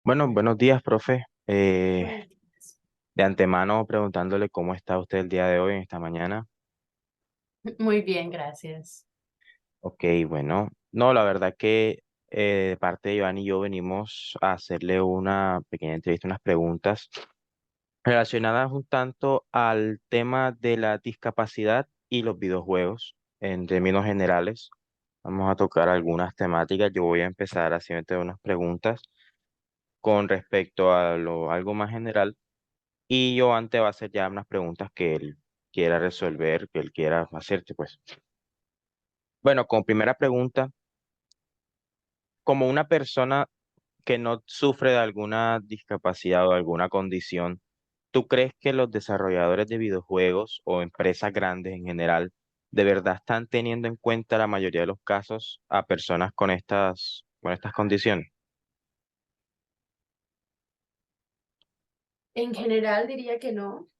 Bueno, buenos días, profe. Buenos días. De antemano preguntándole cómo está usted el día de hoy, en esta mañana. Muy bien, gracias. Ok, bueno. No, la verdad que de parte de Iván y yo venimos a hacerle una pequeña entrevista, unas preguntas relacionadas un tanto al tema de la discapacidad y los videojuegos en términos generales. Vamos a tocar algunas temáticas. Yo voy a empezar haciéndote unas preguntas con respecto a algo más general. Y yo antes va a hacer ya unas preguntas que él quiera resolver, que él quiera hacerte, pues. Bueno, como primera pregunta, como una persona que no sufre de alguna discapacidad o alguna condición, ¿tú crees que los desarrolladores de videojuegos o empresas grandes en general de verdad están teniendo en cuenta la mayoría de los casos a personas con estas condiciones? En general diría que no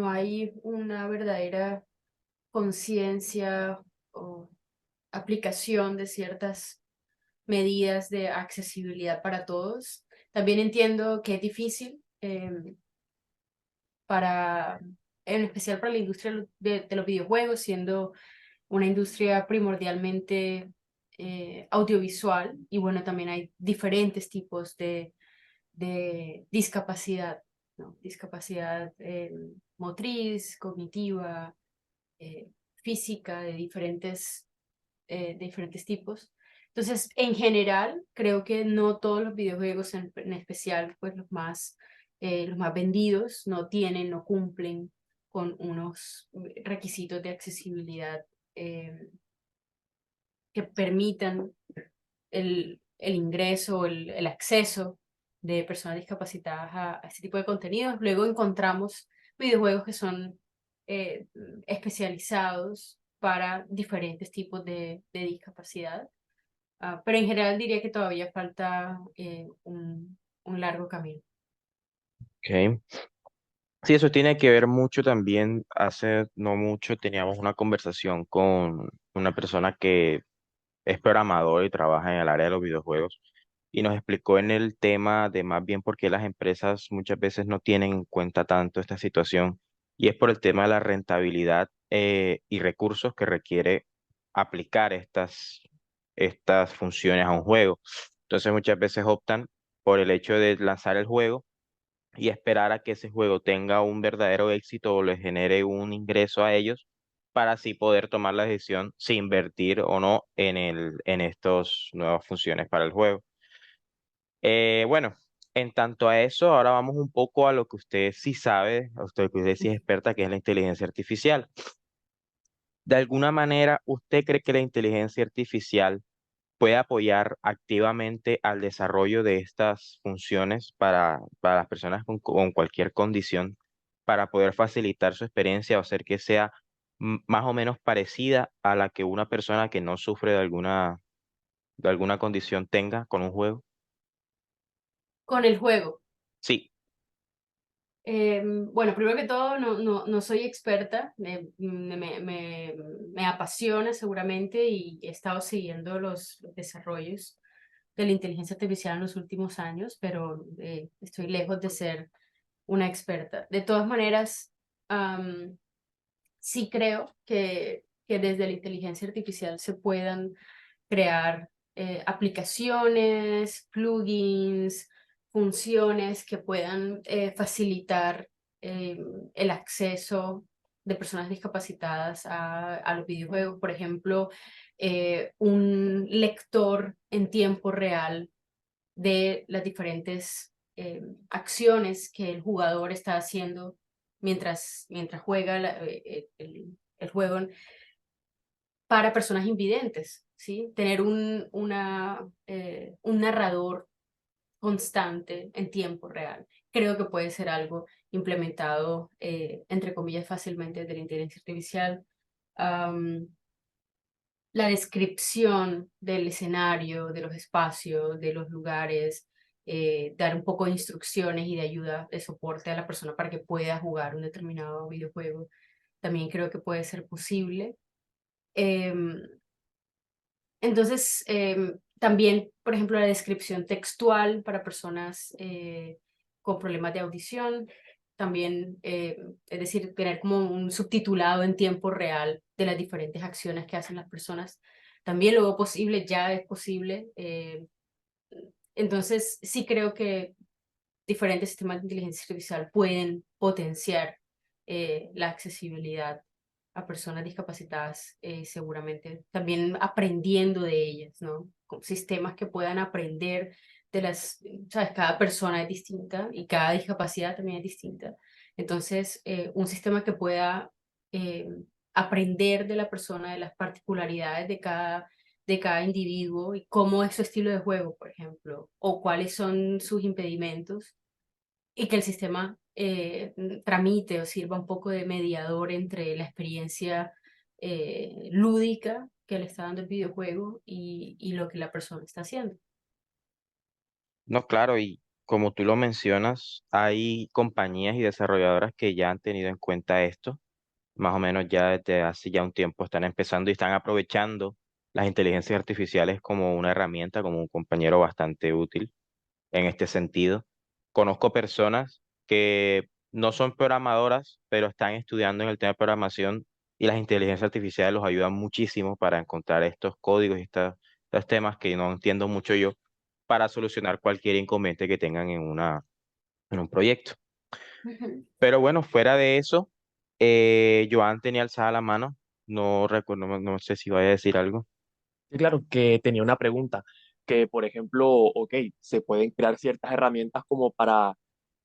hay una verdadera conciencia o aplicación de ciertas medidas de accesibilidad para todos. También entiendo que es difícil para, en especial para la industria de los videojuegos, siendo una industria primordialmente audiovisual y bueno, también hay diferentes tipos de discapacidad, ¿no? Discapacidad motriz, cognitiva, eh, física, de diferentes tipos. Entonces, en general, creo que no todos los videojuegos, en especial, pues los más vendidos, no cumplen con unos requisitos de accesibilidad eh, que permitan el ingreso, el acceso de personas discapacitadas a este tipo de contenidos. Luego encontramos videojuegos que son eh, especializados para diferentes tipos de discapacidad. Pero en general diría que todavía falta un largo camino. Okay. Sí, eso tiene que ver mucho también. Hace no mucho teníamos una conversación con una persona que es programador y trabaja en el área de los videojuegos y nos explicó en el tema de más bien por qué las empresas muchas veces no tienen en cuenta tanto esta situación y es por el tema de la rentabilidad y recursos que requiere aplicar estas funciones a un juego. Entonces muchas veces optan por el hecho de lanzar el juego y esperar a que ese juego tenga un verdadero éxito o le genere un ingreso a ellos para así poder tomar la decisión si invertir o no en estas nuevas funciones para el juego. Bueno, en tanto a eso, ahora vamos un poco a lo que usted sí sabe, a usted que usted sí es experta, que es la inteligencia artificial. De alguna manera, ¿usted cree que la inteligencia artificial puede apoyar activamente al desarrollo de estas funciones para las personas con cualquier condición, para poder facilitar su experiencia o hacer que sea más o menos parecida a la que una persona que no sufre de alguna condición tenga con un juego? Con el juego. Sí, Bueno, primero que todo, no soy experta, me apasiona seguramente y he estado siguiendo los desarrollos de la inteligencia artificial en los últimos años, pero estoy lejos de ser una experta. De todas maneras, sí creo que desde la inteligencia artificial se puedan crear aplicaciones, plugins, funciones que puedan facilitar eh, el acceso de personas discapacitadas a los videojuegos. Por ejemplo, un lector en tiempo real de las diferentes acciones que el jugador está haciendo mientras juega el juego para personas invidentes, ¿sí? Tener un narrador constante en tiempo real. Creo que puede ser algo implementado, entre comillas, fácilmente desde la inteligencia artificial. Am, la descripción del escenario, de los espacios, de los lugares, dar un poco de instrucciones y de ayuda, de soporte a la persona para que pueda jugar un determinado videojuego, también creo que puede ser posible. Em, entonces, También, por ejemplo, la descripción textual para personas con problemas de audición. También, es decir, tener como un subtitulado en tiempo real de las diferentes acciones que hacen las personas. También lo posible, ya es posible. Entonces, sí creo que diferentes sistemas de inteligencia artificial pueden potenciar la accesibilidad a personas discapacitadas, seguramente también aprendiendo de ellas, ¿no? Con sistemas que puedan aprender de las, sabes, cada persona es distinta y cada discapacidad también es distinta. Entonces, un sistema que pueda eh, aprender de la persona, de las particularidades de cada individuo y cómo es su estilo de juego, por ejemplo, o cuáles son sus impedimentos y que el sistema tramite o sirva un poco de mediador entre la experiencia lúdica que le está dando el videojuego y lo que la persona está haciendo. No, claro, y como tú lo mencionas, hay compañías y desarrolladoras que ya han tenido en cuenta esto, más o menos ya desde hace ya un tiempo están empezando y están aprovechando las inteligencias artificiales como una herramienta, como un compañero bastante útil en este sentido. Conozco personas que no son programadoras, pero están estudiando en el tema de programación y las inteligencias artificiales los ayudan muchísimo para encontrar estos códigos y estos temas que no entiendo mucho yo para solucionar cualquier inconveniente que tengan en un proyecto. Ujú. Pero bueno, fuera de eso, Joan tenía alzada la mano, no recuerdo, no sé si vaya a decir algo. Sí, claro, que tenía una pregunta, que por ejemplo, ok, se pueden crear ciertas herramientas como para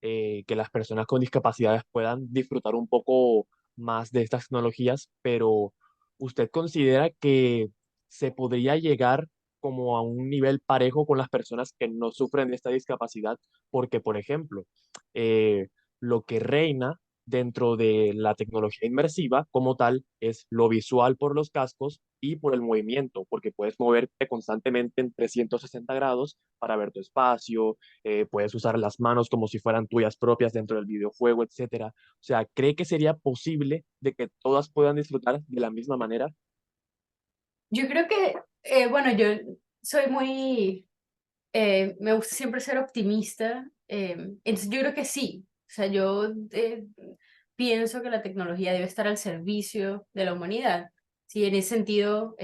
que las personas con discapacidades puedan disfrutar un poco más de estas tecnologías, pero ¿usted considera que se podría llegar como a un nivel parejo con las personas que no sufren de esta discapacidad? Porque, por ejemplo, eh, lo que reina dentro de la tecnología inmersiva como tal es lo visual por los cascos y por el movimiento, porque puedes moverte constantemente en 360 grados para ver tu espacio, puedes usar las manos como si fueran tuyas propias dentro del videojuego, etcétera. O sea, ¿cree que sería posible de que todas puedan disfrutar de la misma manera? Yo creo que, bueno, yo soy muy, me gusta siempre ser optimista, entonces yo creo que sí, o sea, yo pienso que la tecnología debe estar al servicio de la humanidad. Sí, en ese sentido,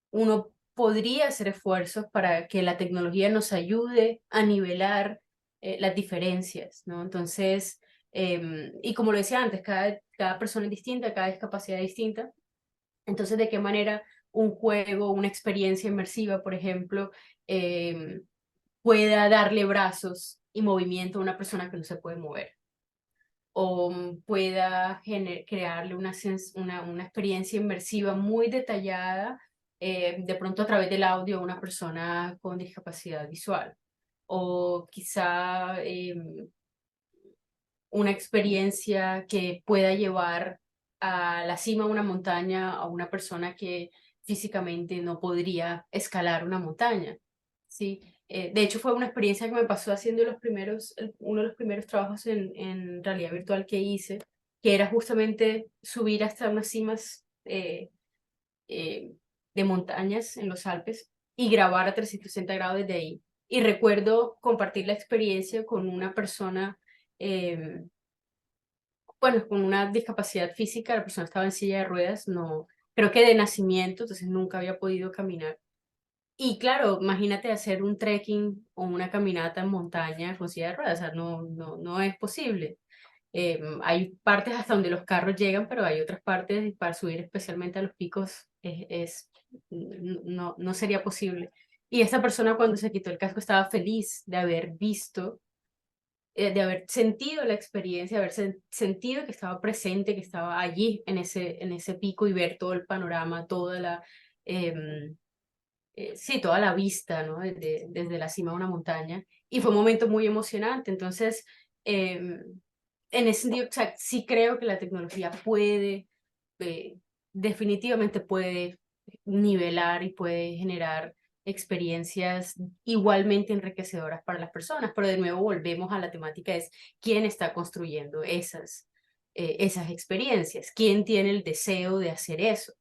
uno podría hacer esfuerzos para que la tecnología nos ayude a nivelar las diferencias, ¿no? Entonces, y como lo decía antes, cada persona es distinta, cada discapacidad es distinta. Entonces, ¿de qué manera un juego, una experiencia inmersiva, por ejemplo, pueda darle brazos y movimiento a una persona que no se puede mover? O pueda crearle una experiencia inmersiva muy detallada, de pronto a través del audio a una persona con discapacidad visual. O quizá una experiencia que pueda llevar a la cima de una montaña a una persona que físicamente no podría escalar una montaña, ¿sí? De hecho, fue una experiencia que me pasó haciendo uno de los primeros trabajos en realidad virtual que hice, que era justamente subir hasta unas cimas eh, de montañas en los Alpes y grabar a 360 grados desde ahí. Y recuerdo compartir la experiencia con una persona eh, bueno, con una discapacidad física, la persona estaba en silla de ruedas, no, creo que de nacimiento, entonces nunca había podido caminar. Y claro, imagínate hacer un trekking o una caminata en montaña con silla de ruedas, o sea, no es posible. Hay partes hasta donde los carros llegan, pero hay otras partes para subir especialmente a los picos, no sería posible. Y esta persona cuando se quitó el casco estaba feliz de haber visto de haber sentido la experiencia, de haber sentido que estaba presente, que estaba allí en ese pico y ver todo el panorama, em, sí, toda la vista, ¿no? Desde la cima de una montaña. Y fue un momento muy emocionante. Entonces, em, en ese sentido, o sea, sí creo que la tecnología puede, eh, definitivamente puede nivelar y puede generar experiencias igualmente enriquecedoras para las personas, pero de nuevo volvemos a la temática es quién está construyendo esas experiencias, quién tiene el deseo de hacer eso,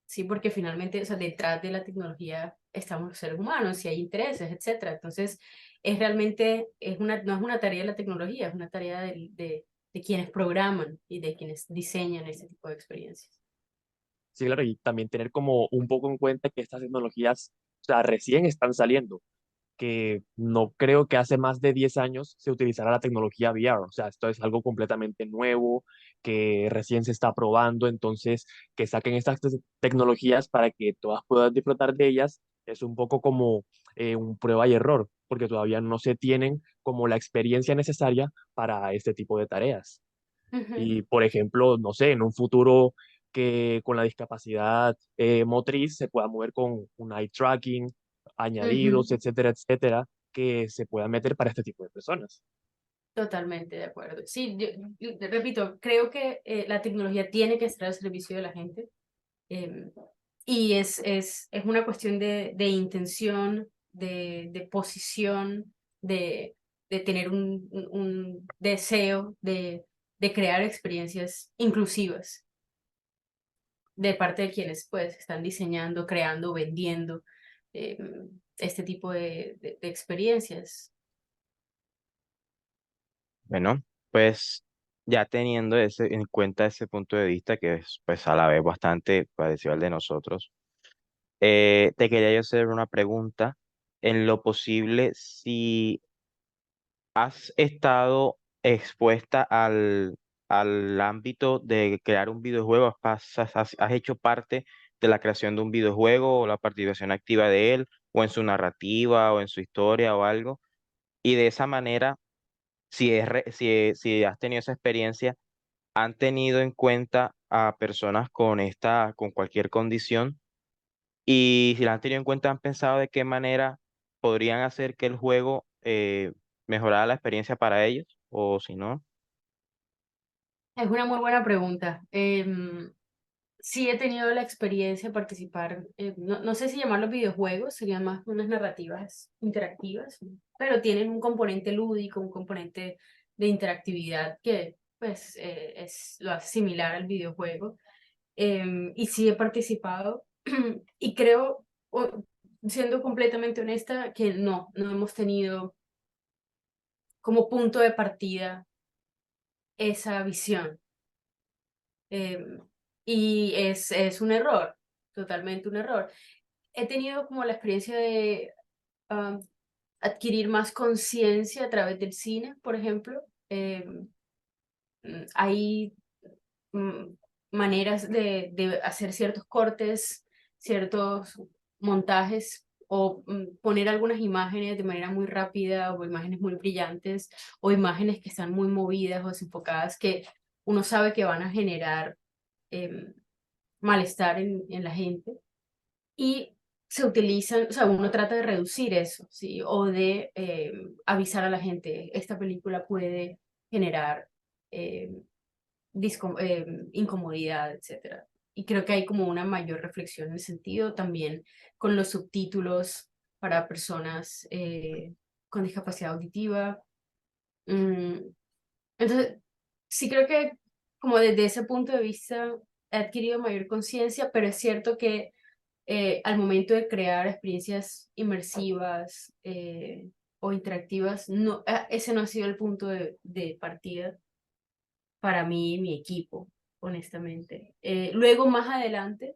¿sí? Porque finalmente, o sea, detrás de la tecnología estamos los seres humanos, si hay intereses, etcétera. Entonces, es realmente, no es una tarea de la tecnología, es una tarea de quienes programan y de quienes diseñan este tipo de experiencias. Sí, claro, y también tener como un poco en cuenta que estas tecnologías, o sea, recién están saliendo, que no creo que hace más de 10 años se utilizara la tecnología VR. O sea, esto es algo completamente nuevo, que recién se está probando, entonces que saquen estas tecnologías para que todas puedan disfrutar de ellas es un poco como un prueba y error, porque todavía no se tienen como la experiencia necesaria para este tipo de tareas. Ujú, Y, por ejemplo, no sé, en un futuro que con la discapacidad motriz se pueda mover con un eye tracking, añadidos, ujú. etcétera, etcétera, que se pueda meter para este tipo de personas. Totalmente de acuerdo. Sí, yo te repito, creo que la tecnología tiene que estar al servicio de la gente. em, y es una cuestión de intención, de posición, de tener un deseo de crear experiencias inclusivas de parte de quienes pues están diseñando, creando, vendiendo este tipo de experiencias. Bueno, pues ya teniendo en cuenta ese punto de vista, que es pues a la vez bastante parecido al de nosotros, te quería yo hacer una pregunta. En lo posible, si has estado expuesta al ámbito de crear un videojuego, has hecho parte de la creación de un videojuego o la participación activa de él, o en su narrativa, o en su historia o algo, y de esa manera, si has tenido esa experiencia, han tenido en cuenta a personas con cualquier condición, y si la han tenido en cuenta, han pensado de qué manera podrían hacer que el juego mejorara la experiencia para ellos, o si no. Es una muy buena pregunta. Sí he tenido la experiencia de participar, no sé si llamarlos videojuegos, serían más unas narrativas interactivas, pero tienen un componente lúdico, un componente de interactividad que pues lo hace similar al videojuego. Y sí he participado y creo, siendo completamente honesta, que no hemos tenido como punto de partida esa visión. em, y es un error, totalmente un error. He tenido como la experiencia de um, adquirir más conciencia a través del cine, por ejemplo. Hay mm, maneras de hacer ciertos cortes, ciertos montajes o poner algunas imágenes de manera muy rápida o imágenes muy brillantes o imágenes que están muy movidas o desenfocadas que uno sabe que van a generar em, malestar en la gente y se utilizan, o sea, uno trata de reducir eso, ¿sí? O de avisar a la gente, esta película puede generar eh, incomodidad, etcétera. Y creo que hay como una mayor reflexión en el sentido también con los subtítulos para personas con discapacidad auditiva. Mm, entonces, sí creo que como desde ese punto de vista he adquirido mayor conciencia, pero es cierto que al momento de crear experiencias inmersivas o interactivas, no, ese no ha sido el punto de partida para mí y mi equipo, honestamente. Luego, más adelante,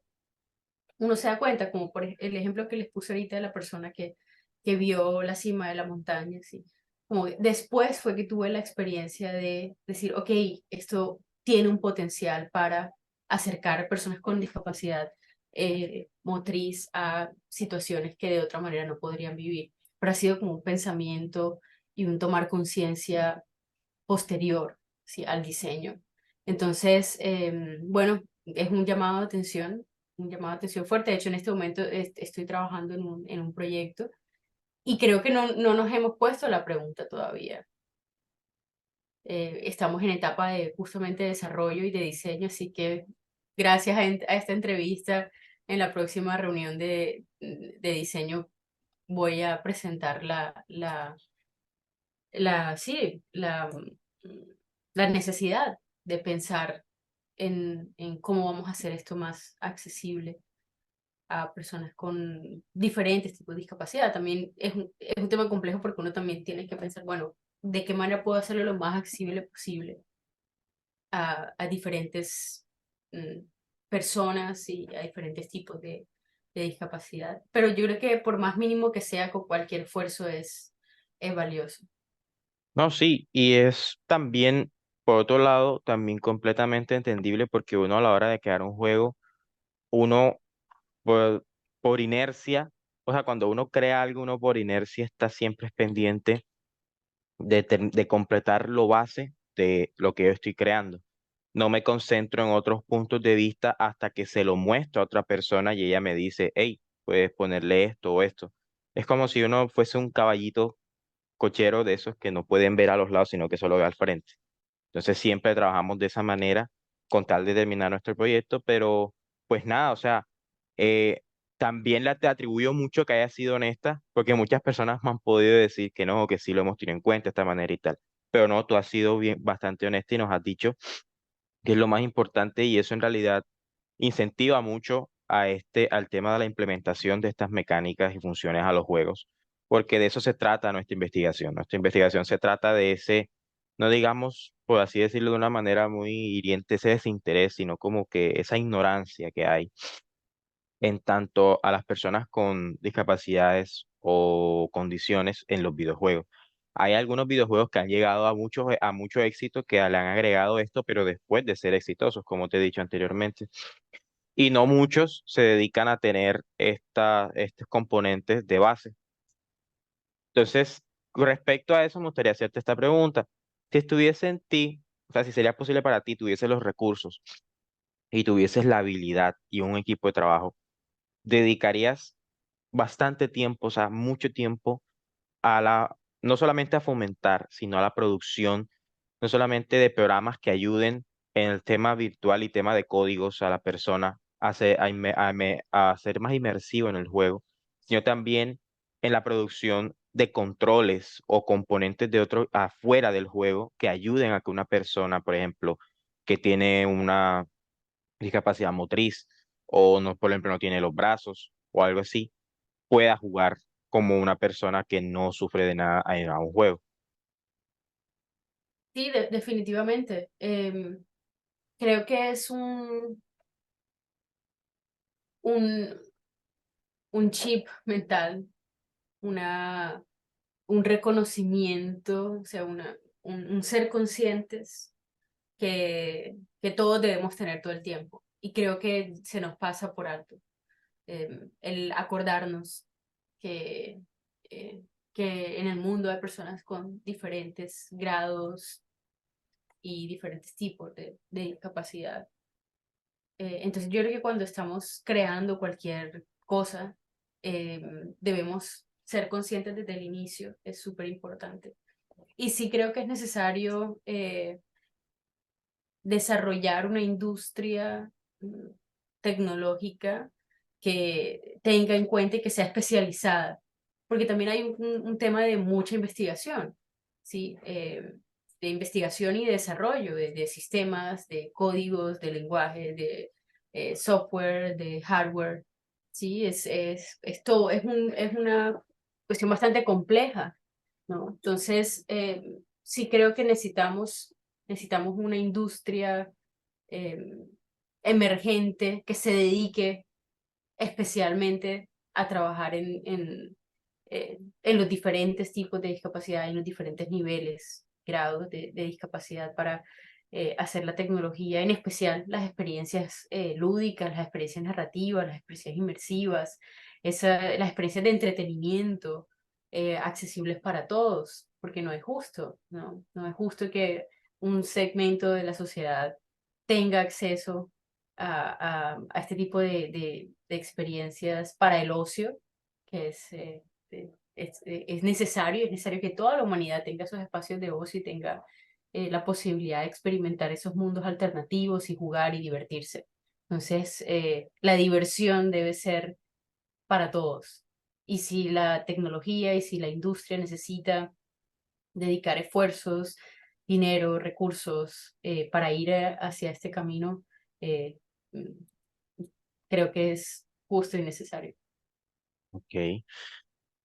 uno se da cuenta, como por el ejemplo que les puse ahorita de la persona que vio la cima de la montaña, ¿sí? Como después fue que tuve la experiencia de decir, ok, esto tiene un potencial para acercar a personas con discapacidad motriz a situaciones que de otra manera no podrían vivir. Pero ha sido como un pensamiento y un tomar conciencia posterior, ¿sí? Al diseño. Entonces, bueno, es un llamado de atención fuerte. De hecho, en este momento estoy trabajando en un proyecto y creo que no nos hemos puesto la pregunta todavía. Estamos en etapa de justamente desarrollo y de diseño, así que gracias a esta entrevista, en la próxima reunión de diseño voy a presentar sí, la necesidad de pensar en cómo vamos a hacer esto más accesible a personas con diferentes tipos de discapacidad. También es un tema complejo porque uno también tiene que pensar, bueno, ¿de qué manera puedo hacerlo lo más accesible posible a diferentes personas y a diferentes tipos de discapacidad? Pero yo creo que por más mínimo que sea, con cualquier esfuerzo es valioso. No, sí, y es también, por otro lado, también completamente entendible porque uno a la hora de crear un juego, uno por inercia, o sea, cuando uno crea algo, uno por inercia está siempre pendiente de completar lo base de lo que yo estoy creando. No me concentro en otros puntos de vista hasta que se lo muestro a otra persona y ella me dice, hey, puedes ponerle esto o esto. Es como si uno fuese un caballito cochero de esos que no pueden ver a los lados, sino que solo ve al frente. Entonces siempre trabajamos de esa manera con tal de terminar nuestro proyecto, pero pues nada, o sea, eh, también te atribuyo mucho que haya sido honesta, porque muchas personas me han podido decir que no, que sí lo hemos tenido en cuenta de esta manera y tal, pero no, tú has sido bien, bastante honesta y nos has dicho que es lo más importante y eso en realidad incentiva mucho al tema de la implementación de estas mecánicas y funciones a los juegos, porque de eso se trata nuestra investigación. Nuestra investigación se trata de ese, no digamos, por así decirlo de una manera muy hiriente, ese desinterés, sino como que esa ignorancia que hay en tanto a las personas con discapacidades o condiciones en los videojuegos. Hay algunos videojuegos que han llegado a mucho éxito que le han agregado esto, pero después de ser exitosos, como te he dicho anteriormente. Y no muchos se dedican a tener estos componentes de base. Entonces, respecto a eso, me gustaría hacerte esta pregunta. Si estuviese en ti, o sea, si sería posible para ti, tuviese los recursos y tuvieses la habilidad y un equipo de trabajo, ¿dedicarías bastante tiempo, o sea, mucho tiempo no solamente a fomentar, sino a la producción, no solamente de programas que ayuden en el tema virtual y tema de códigos a la persona a ser más inmersivo en el juego, sino también en la producción de controles o componentes de otros afuera del juego que ayuden a que una persona, por ejemplo, que tiene una discapacidad motriz o no, por ejemplo, no tiene los brazos o algo así, pueda jugar como una persona que no sufre de nada en un juego. Sí, definitivamente. Creo que es un, un chip mental, una, un reconocimiento, o sea, un ser conscientes que todos debemos tener todo el tiempo. Y creo que se nos pasa por alto el acordarnos que, eh, que en el mundo hay personas con diferentes grados y diferentes tipos de discapacidad. Entonces yo creo que cuando estamos creando cualquier cosa, debemos ser conscientes desde el inicio, es súper importante. Y sí creo que es necesario desarrollar una industria tecnológica que tenga en cuenta y que sea especializada, porque también hay un tema de mucha investigación, ¿sí? De investigación y de desarrollo de sistemas, de códigos, de lenguaje, de software, de hardware, ¿sí? Todo, es una cuestión bastante compleja, ¿no? Entonces, sí creo que necesitamos una industria eh, emergente que se dedique especialmente a trabajar en los diferentes tipos de discapacidad, en los diferentes niveles, grados de discapacidad para hacer la tecnología, en especial las experiencias lúdicas, las experiencias narrativas, las experiencias inmersivas, las experiencias de entretenimiento accesibles para todos, porque no es justo, ¿no? No es justo que un segmento de la sociedad tenga acceso a este tipo de experiencias para el ocio, que es necesario que toda la humanidad tenga esos espacios de ocio y tenga la posibilidad de experimentar esos mundos alternativos y jugar y divertirse. Entonces, la diversión debe ser para todos. Y si la tecnología y si la industria necesita dedicar esfuerzos, dinero, recursos para ir hacia este camino, eh, mm, creo que es justo y necesario. Ok.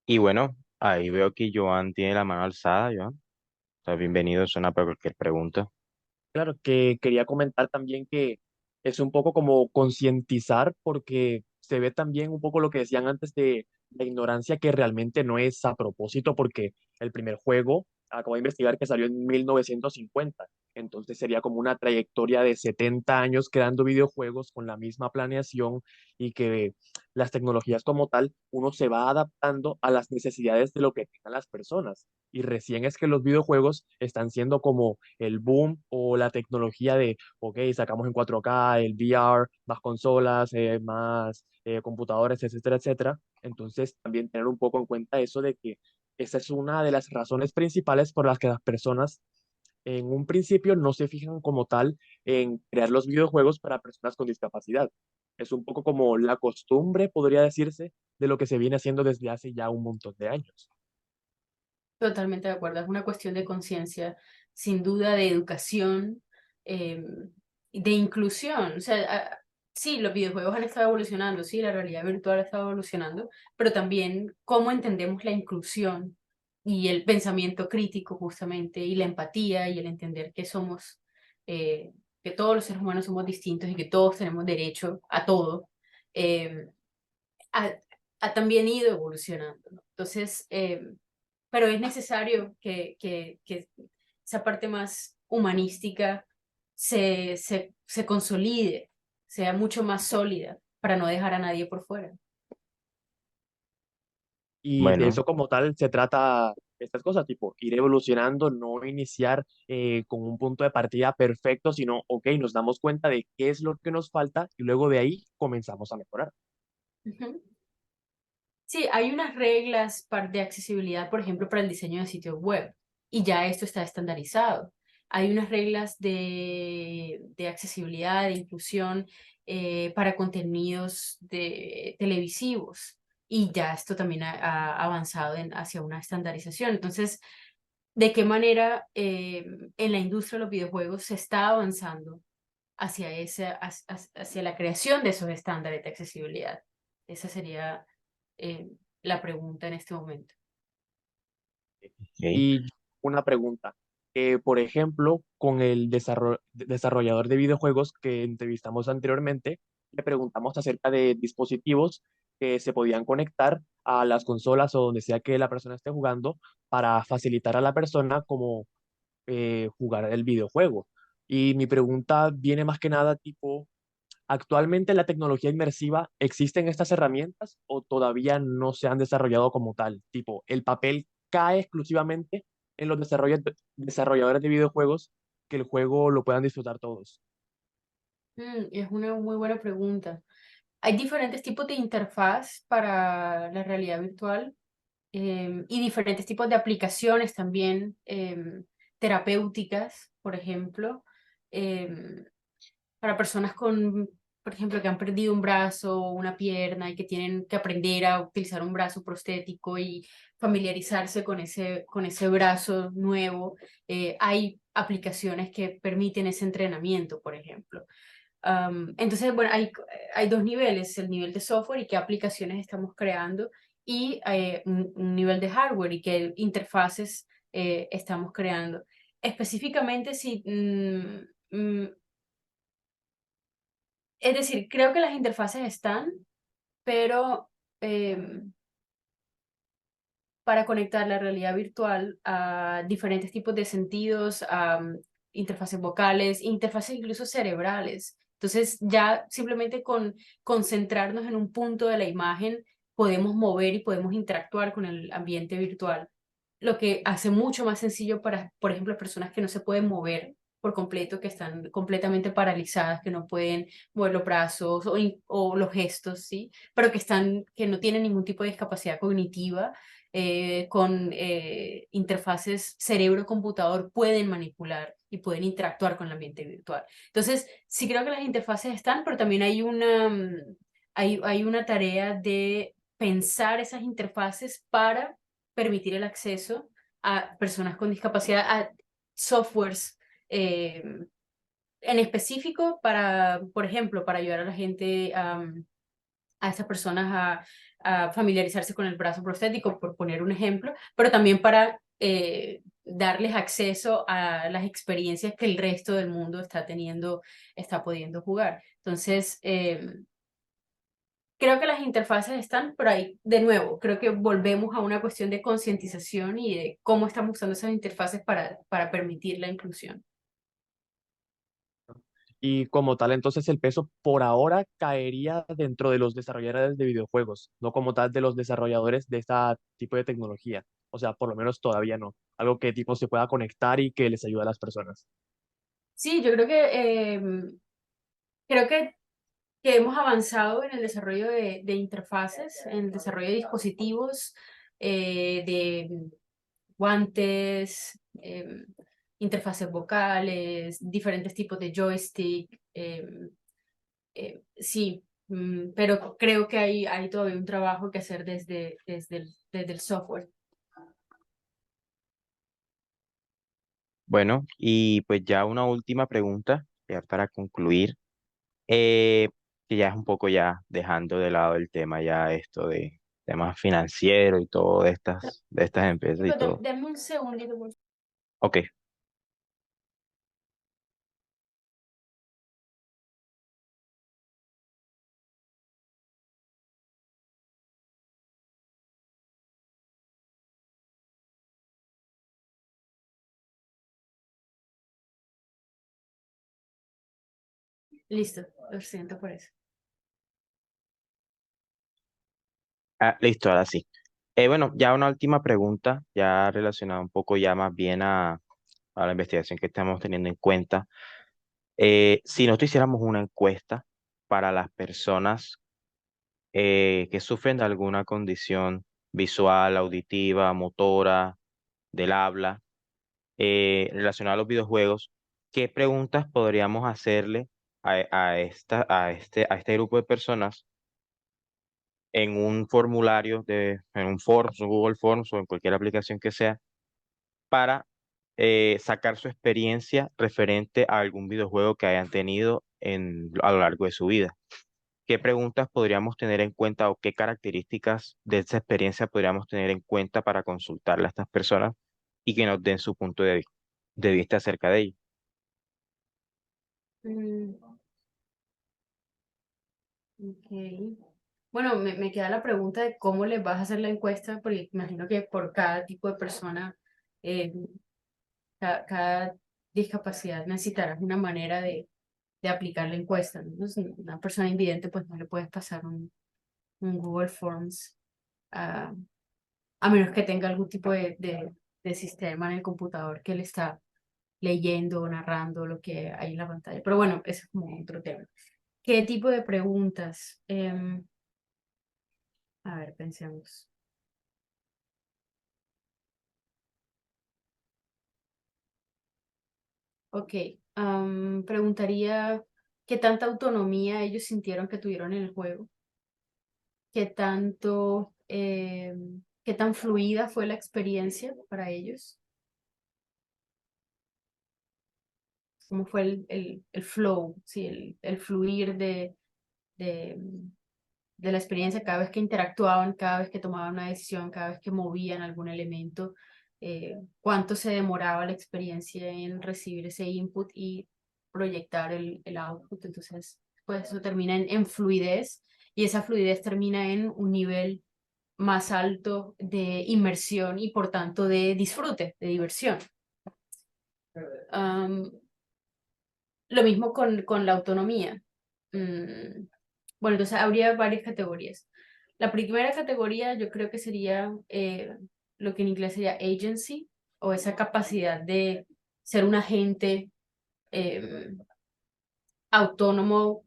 Y bueno, ahí veo que Joan tiene la mano alzada, Joan. O sea, bienvenido, suena para cualquier pregunta. Claro, que quería comentar también que es un poco como concientizar, porque se ve también un poco lo que decían antes de la ignorancia, que realmente no es a propósito, porque el primer juego, acabo de investigar que salió en 1950, entonces sería como una trayectoria de 70 años creando videojuegos con la misma planeación y que las tecnologías como tal, uno se va adaptando a las necesidades de lo que tengan las personas. Y recién es que los videojuegos están siendo como el boom o la tecnología de, ok, sacamos en 4K, el VR, más consolas, más computadores, etcétera, etcétera. Entonces, también tener un poco en cuenta eso de que esa es una de las razones principales por las que las personas en un principio no se fijan como tal en crear los videojuegos para personas con discapacidad. Es un poco como la costumbre, podría decirse, de lo que se viene haciendo desde hace ya un montón de años. Totalmente de acuerdo, es una cuestión de conciencia, sin duda de educación, eh, de inclusión. O sea, sí, los videojuegos han estado evolucionando, sí, la realidad virtual ha estado evolucionando, pero también cómo entendemos la inclusión y el pensamiento crítico justamente, y la empatía y el entender que somos, que todos los seres humanos somos distintos y que todos tenemos derecho a todo, eh, ha, ha también ido evolucionando, ¿no? Entonces, pero es necesario que esa parte más humanística se consolide, sea mucho más sólida para no dejar a nadie por fuera. Y de Bueno, eso como tal se trata estas cosas, tipo ir evolucionando, no iniciar con un punto de partida perfecto, sino, ok, nos damos cuenta de qué es lo que nos falta y luego de ahí comenzamos a mejorar. Ujú. Sí, hay unas reglas de accesibilidad, por ejemplo, para el diseño de sitios web, y ya esto está estandarizado. Hay unas reglas de accesibilidad, de inclusión para contenidos televisivos, y ya esto también ha avanzado hacia una estandarización. Entonces, ¿de qué manera en la industria de los videojuegos se está avanzando hacia la creación de esos estándares de accesibilidad? Esa sería eh, la pregunta en este momento. ok. Y una pregunta, por ejemplo, con el desarrollador de videojuegos que entrevistamos anteriormente, le preguntamos acerca de dispositivos que se podían conectar a las consolas o donde sea que la persona esté jugando para facilitar a la persona como jugar el videojuego. Y mi pregunta viene más que nada tipo, ¿actualmente en la tecnología inmersiva existen estas herramientas o todavía no se han desarrollado como tal? Tipo, ¿el papel cae exclusivamente en los desarrolladores de videojuegos que el juego lo puedan disfrutar todos? Es una muy buena pregunta. Hay diferentes tipos de interfaz para la realidad virtual y diferentes tipos de aplicaciones también terapéuticas, por ejemplo. em, para personas con, por ejemplo, que han perdido un brazo o una pierna y que tienen que aprender a utilizar un brazo prostético y familiarizarse con ese brazo nuevo. Hay aplicaciones que permiten ese entrenamiento, por ejemplo. Entonces, bueno, hay dos niveles, el nivel de software y qué aplicaciones estamos creando y un nivel de hardware y qué interfaces estamos creando. Específicamente, si es decir, creo que las interfaces están, pero para conectar la realidad virtual a diferentes tipos de sentidos, a interfaces vocales, interfaces incluso cerebrales. Entonces, ya simplemente con concentrarnos en un punto de la imagen, podemos mover y podemos interactuar con el ambiente virtual, lo que hace mucho más sencillo para, por ejemplo, personas que no se pueden mover por completo, que están completamente paralizadas, que no pueden mover los brazos o los gestos, ¿sí? Pero que no tienen ningún tipo de discapacidad cognitiva, con interfaces cerebro-computador pueden manipular y pueden interactuar con el ambiente virtual. Entonces, sí creo que las interfaces están, pero también hay una tarea de pensar esas interfaces para permitir el acceso a personas con discapacidad, a softwares eh, en específico para, por ejemplo, para ayudar a la gente a esas personas a familiarizarse con el brazo prostético, por poner un ejemplo, pero también para darles acceso a las experiencias que el resto del mundo está teniendo, está pudiendo jugar. Entonces, creo que las interfaces están, pero ahí, de nuevo, creo que volvemos a una cuestión de concientización y de cómo estamos usando esas interfaces para permitir la inclusión. Y como tal, entonces el peso por ahora caería dentro de los desarrolladores de videojuegos, no como tal de los desarrolladores de este tipo de tecnología. O sea, por lo menos todavía no. Algo que tipo se pueda conectar y que les ayude a las personas. Sí, yo creo que hemos avanzado en el desarrollo de interfaces, en el desarrollo de dispositivos, de guantes, interfaces vocales, diferentes tipos de joystick. Sí, pero creo que hay todavía un trabajo que hacer desde el software. Bueno, y pues ya una última pregunta, ya para concluir, eh, que ya es un poco ya dejando de lado el tema ya esto de temas financieros y todo de estas empresas y todo. Dame un segundito, por favor. Ok, Listo, lo siento por eso. listo, ahora sí. Bueno, ya una última pregunta, ya relacionada un poco ya más bien a la investigación que estamos teniendo en cuenta. Si nosotros hiciéramos una encuesta para las personas que sufren de alguna condición visual, auditiva, motora, del habla, relacionada a los videojuegos, ¿qué preguntas podríamos hacerle a este grupo de personas en un formulario, en un Forms, un Google Forms o en cualquier aplicación que sea, para sacar su experiencia referente a algún videojuego que hayan tenido a lo largo de su vida? ¿Qué preguntas podríamos tener en cuenta o qué características de esa experiencia podríamos tener en cuenta para consultarle a estas personas y que nos den su punto de vista acerca de ello? Mm, ok. Bueno, me queda la pregunta de cómo les vas a hacer la encuesta, porque imagino que por cada tipo de persona, eh, cada discapacidad necesitarás una manera de aplicar la encuesta, ¿no? Si una persona invidente, pues no le puedes pasar un Google Forms, a, a menos que tenga algún tipo de sistema en el computador que le está leyendo o narrando lo que hay en la pantalla. Pero bueno, ese es como otro tema. ¿Qué tipo de preguntas? A ver, pensemos. Ok, preguntaría qué tanta autonomía ellos sintieron que tuvieron en el juego, qué tanto, qué tan fluida fue la experiencia para ellos, cómo fue el flow, sí, el fluir de, de la experiencia cada vez que interactuaban, cada vez que tomaban una decisión, cada vez que movían algún elemento, cuánto se demoraba la experiencia en recibir ese input y proyectar el output. Entonces, pues eso termina en fluidez y esa fluidez termina en un nivel más alto de inmersión y por tanto de disfrute, de diversión. Am, lo mismo con la autonomía. Bueno, entonces habría varias categorías. La primera categoría yo creo que sería lo que en inglés sería agency, o esa capacidad de ser un agente eh, autónomo,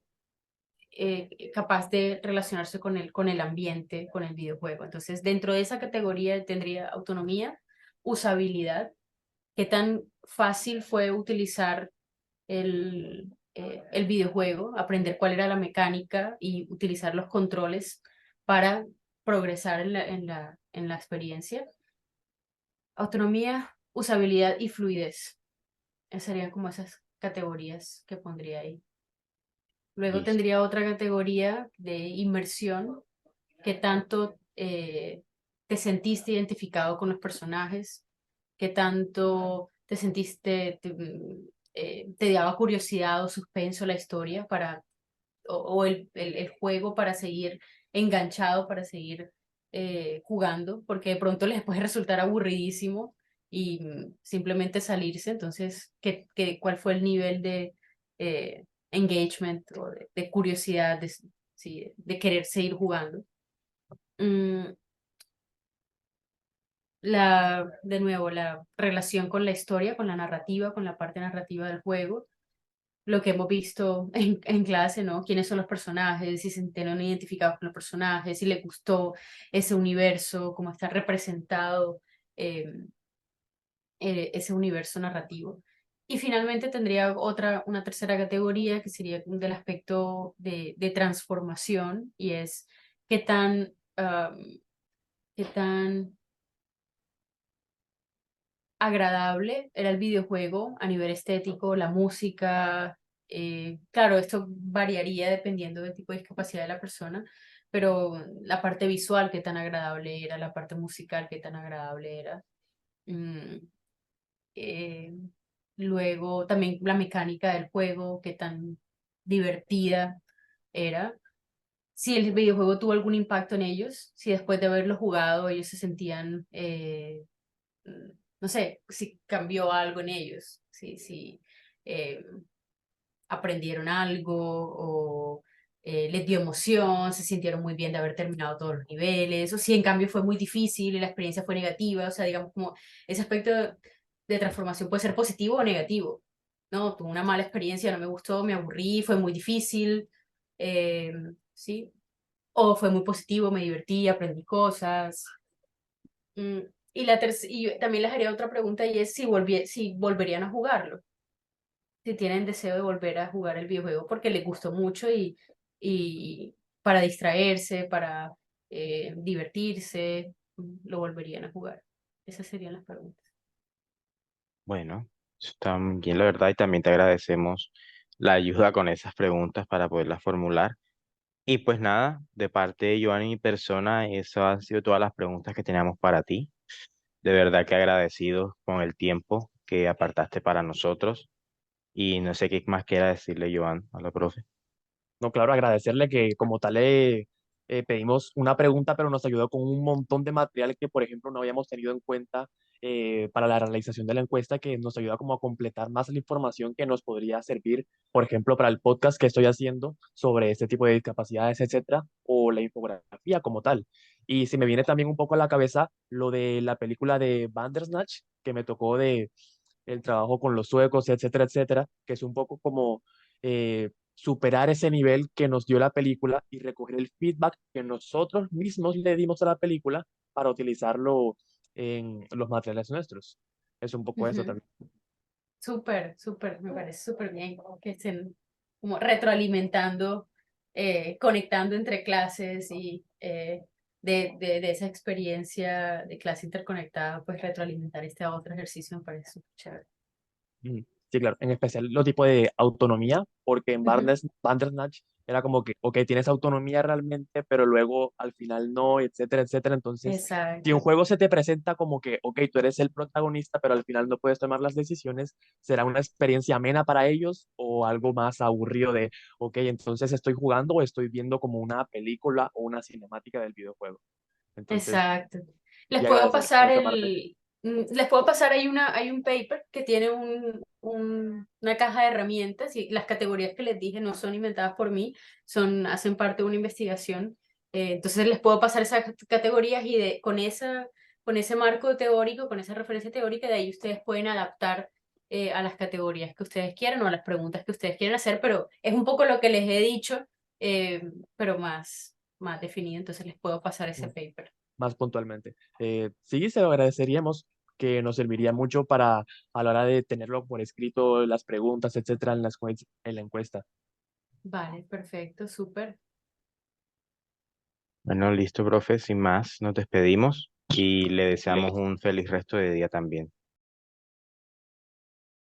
capaz de relacionarse con el ambiente, con el videojuego. Entonces, dentro de esa categoría tendría autonomía, usabilidad, qué tan fácil fue utilizar el videojuego, aprender cuál era la mecánica y utilizar los controles para progresar en la experiencia. Autonomía, usabilidad y fluidez. Esas serían como esas categorías que pondría ahí. Luego Listo. tendría otra categoría de inmersión, qué tanto te sentiste identificado con los personajes, qué tanto te sentiste, te daba curiosidad o suspenso la historia o el juego para seguir enganchado, para seguir jugando, porque de pronto les puede resultar aburridísimo y simplemente salirse. Entonces, ¿cuál fue el nivel de engagement o de curiosidad, sí, de querer seguir jugando? Mm, de nuevo, la relación con la historia, con la narrativa, con la parte narrativa del juego, lo que hemos visto en clase, ¿no? ¿Quiénes son los personajes? Si se sintieron identificados con los personajes, si les gustó ese universo, cómo está representado eh, ese universo narrativo. Y finalmente tendría una tercera categoría que sería del aspecto de transformación y es qué tan, qué tan agradable era el videojuego a nivel estético, la música. Claro, esto variaría dependiendo del tipo de discapacidad de la persona, pero la parte visual, qué tan agradable era, la parte musical, qué tan agradable era. Mm, eh, Luego también la mecánica del juego, qué tan divertida era. Si el videojuego tuvo algún impacto en ellos, si después de haberlo jugado ellos se sentían no sé, si cambió algo en ellos, si eh, aprendieron algo o les dio emoción, se sintieron muy bien de haber terminado todos los niveles, o si en cambio fue muy difícil y la experiencia fue negativa, o sea, digamos como ese aspecto de transformación puede ser positivo o negativo, ¿no? Tuve una mala experiencia, no me gustó, me aburrí, fue muy difícil, eh, ¿sí? O fue muy positivo, me divertí, aprendí cosas. Mm, y también les haría otra pregunta y es si volverían a jugarlo, si tienen deseo de volver a jugar el videojuego porque les gustó mucho y para distraerse, para divertirse, lo volverían a jugar. Esas serían las preguntas. Bueno, eso está muy bien, la verdad, y también te agradecemos la ayuda con esas preguntas para poderlas formular. Y pues nada, de parte de Joan y mi persona, esas han sido todas las preguntas que teníamos para ti. De verdad que agradecidos con el tiempo que apartaste para nosotros. Y no sé qué más quiera decirle Joan a la profe. No, claro, agradecerle que como tal pedimos una pregunta, pero nos ayudó con un montón de material que, por ejemplo, no habíamos tenido en cuenta para la realización de la encuesta, que nos ayuda como a completar más la información que nos podría servir, por ejemplo, para el podcast que estoy haciendo sobre este tipo de discapacidades, etcétera, o la infografía como tal. Y se me viene también un poco a la cabeza lo de la película de Bandersnatch, que me tocó de el trabajo con los suecos, etcétera, etcétera, que es un poco como superar ese nivel que nos dio la película y recoger el feedback que nosotros mismos le dimos a la película para utilizarlo en los materiales nuestros. Es un poco eso Ujú. también. Súper, súper, me parece súper bien que estén como retroalimentando, conectando entre clases y de esa experiencia de clase interconectada, pues retroalimentar este otro ejercicio me parece súper chévere. Mm, sí, claro, en especial lo tipo de autonomía, porque en Ujú. Bandersnatch era como que, ok, tienes autonomía realmente, pero luego al final no, etcétera, etcétera. Entonces, si un Exacto, juego se te presenta como que, ok, tú eres el protagonista, pero al final no puedes tomar las decisiones, ¿será una experiencia amena para ellos o algo más aburrido de, ok, entonces estoy jugando o estoy viendo como una película o una cinemática del videojuego? Entonces, exacto. Les y puedo agradecer por pasar esa parte. les puedo pasar, hay un paper que tiene una caja de herramientas y las categorías que les dije no son inventadas por mí, hacen parte de una investigación. Entonces les puedo pasar esas categorías y con ese marco teórico, con esa referencia teórica, de ahí ustedes pueden adaptar a las categorías que ustedes quieran o a las preguntas que ustedes quieran hacer, pero es un poco lo que les he dicho, eh, pero más definido, entonces les puedo pasar ese paper. Más puntualmente. Sí, se lo agradeceríamos, que nos serviría mucho para a la hora de tenerlo por escrito, las preguntas, etcétera, en en la encuesta. Vale, perfecto, súper. Bueno, listo, profe, sin más, nos despedimos y le deseamos un feliz resto de día también.